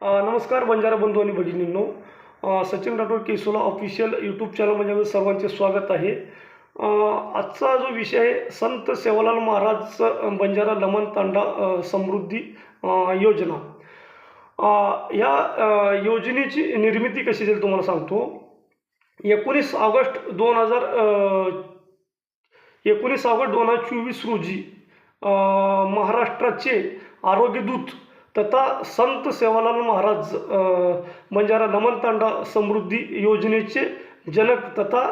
नमस्कार बंजारा बंधू आणि भगिनींनो. सचिन राठोड केसोला ऑफिशियल यूट्यूब चॅनलमध्ये सर्वांचे स्वागत आहे. आजचा जो विषय आहे संत सेवालाल महाराज बंजारा लमन तांडा समृद्धी योजना. या योजनेची निर्मिती कशी झाली तुम्हाला सांगतो. 19 ऑगस्ट 2024 रोजी महाराष्ट्राचे आरोग्यदूत तथा संत सेवालाल महाराज बंजारा लमन तांडा समृद्धी योजनेचे जनक तथा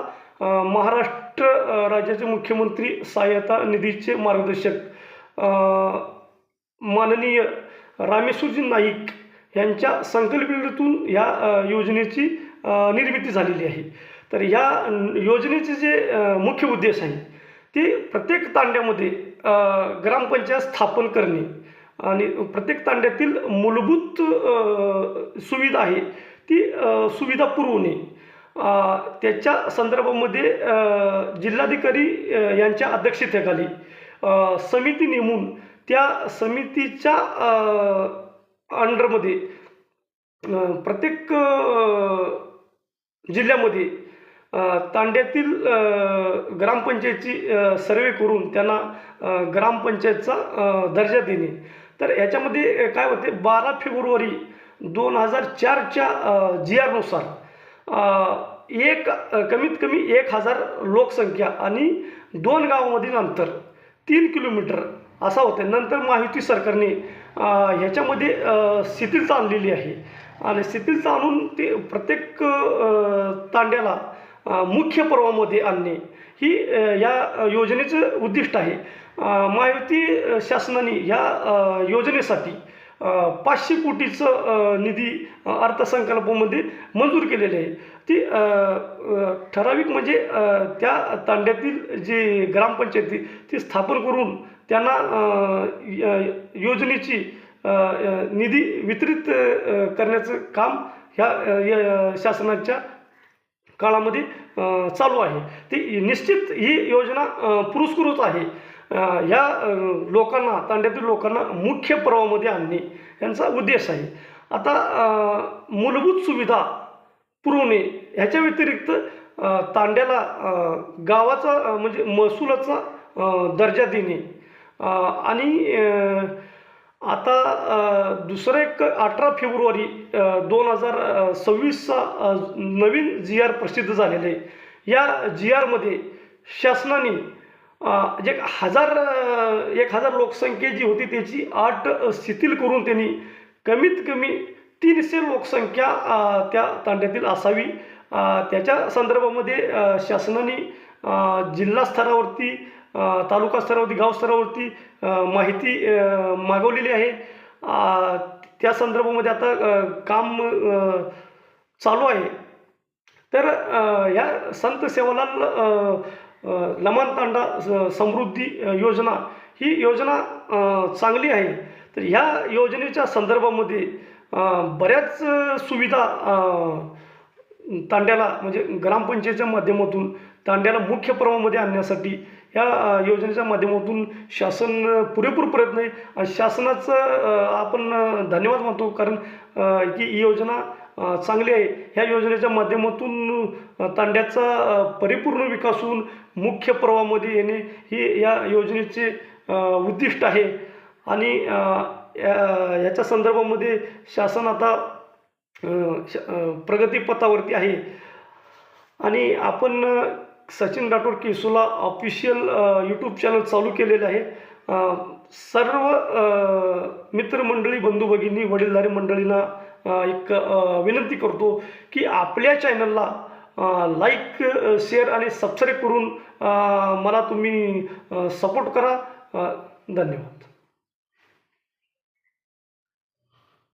महाराष्ट्र राज्याचे मुख्यमंत्री सहायता निधीचे मार्गदर्शक माननीय रामेश्वरजी नाईक यांच्या संकल्पनेतून या योजनेची निर्मिती झालेली आहे. तर या योजनेचे जे मुख्य उद्देश आहे ते प्रत्येक तांड्यामध्ये ग्रामपंचायत स्थापन करणे आणि प्रत्येक तांड्यातील मूलभूत सुविधा आहे ती सुविधा पुरवणे. त्याच्या संदर्भामध्ये जिल्हाधिकारी यांच्या अध्यक्षतेखाली समिती नेमून त्या समितीच्या अंडरमध्ये प्रत्येक जिल्ह्यामध्ये तांड्यातील ग्रामपंचायतीची सर्वे करून त्यांना ग्रामपंचायतचा दर्जा देणे. तर याच्यामध्ये काय होते, 12 फेब्रुवारी 2004च्या GR नुसार कमीत कमी 1000 लोकसंख्या आणि 2 गावामधील अंतर 3 किलोमीटर असा होते. नंतर महायुती सरकारने ह्याच्यामध्ये शिथिलता आणलेली आहे आणि शिथिलता आणून ते प्रत्येक तांड्याला मुख्य पर्वामध्ये आणणे ही या योजनेचं उद्दिष्ट आहे. महायुती शासनाने या योजनेसाठी 500 कोटीचं निधी अर्थसंकल्पामध्ये मंजूर केलेले आहे. ती ठराविक म्हणजे त्या तांड्यातील जे ग्रामपंचायती ती स्थापन करून त्यांना योजनेची निधी वितरित करण्याचं काम ह्या शासनाच्या काळामध्ये चालू आहे. ती निश्चित ही योजना पुरस्कृत आहे. ह्या लोकांना, तांड्यातील लोकांना मुख्य पर्वामध्ये आणणे यांचा उद्देश आहे. आता मूलभूत सुविधा पुरवणे ह्याच्या व्यतिरिक्त तांड्याला गावाचा म्हणजे महसुलाचा दर्जा देणे आणि आता दुसरं एक 18 फेब्रुवारी 2026चा नवीन GR प्रसिद्ध झालेलं आहे. या GRमध्ये शासनाने जे 1000 लोकसंख्या जी होती त्याची 8 शिथिल करून त्यांनी कमीत कमी 300 लोकसंख्या त्या तांड्यातील असावी. त्याच्या संदर्भामध्ये शासनाने जिल्हा स्तरावरती, तालुका स्तरावरती, गाव स्तरावरती माहिती मागवलेली आहे. त्या संदर्भामध्ये आता काम चालू आहे. तर या संत सेवालाल लमन तांडा समृद्धी योजना ही योजना चांगली आहे. तर ह्या योजनेच्या संदर्भामध्ये बऱ्याच सुविधा तांड्याला म्हणजे ग्रामपंचायतीच्या माध्यमातून तांड्याला मुख्य पर्वामध्ये आणण्यासाठी या योजनेच्या माध्यमातून शासन पुरेपूर प्रयत्न आहे. आणि शासनाचं आपण धन्यवाद मानतो, कारण ही योजना चांगली आहे. ह्या योजनेच्या माध्यमातून तांड्याचा परिपूर्ण विकास होऊन मुख्य पर्वामध्ये येणे ही या योजनेचे उद्दिष्ट आहे. आणि याच्या संदर्भामध्ये शासन आता प्रगतीपथावरती आहे. आणि आपण सचिन राठोड केसोला ऑफिशियल यूट्यूब चॅनल चालू केलेलं आहे. सर्व मित्रमंडळी, बंधू भगिनी, वडीलधारी मंडळींना एक विनंती करतो की आपल्या चॅनलला लाईक, शेअर आणि सबस्क्राईब करून मला तुम्ही सपोर्ट करा. धन्यवाद.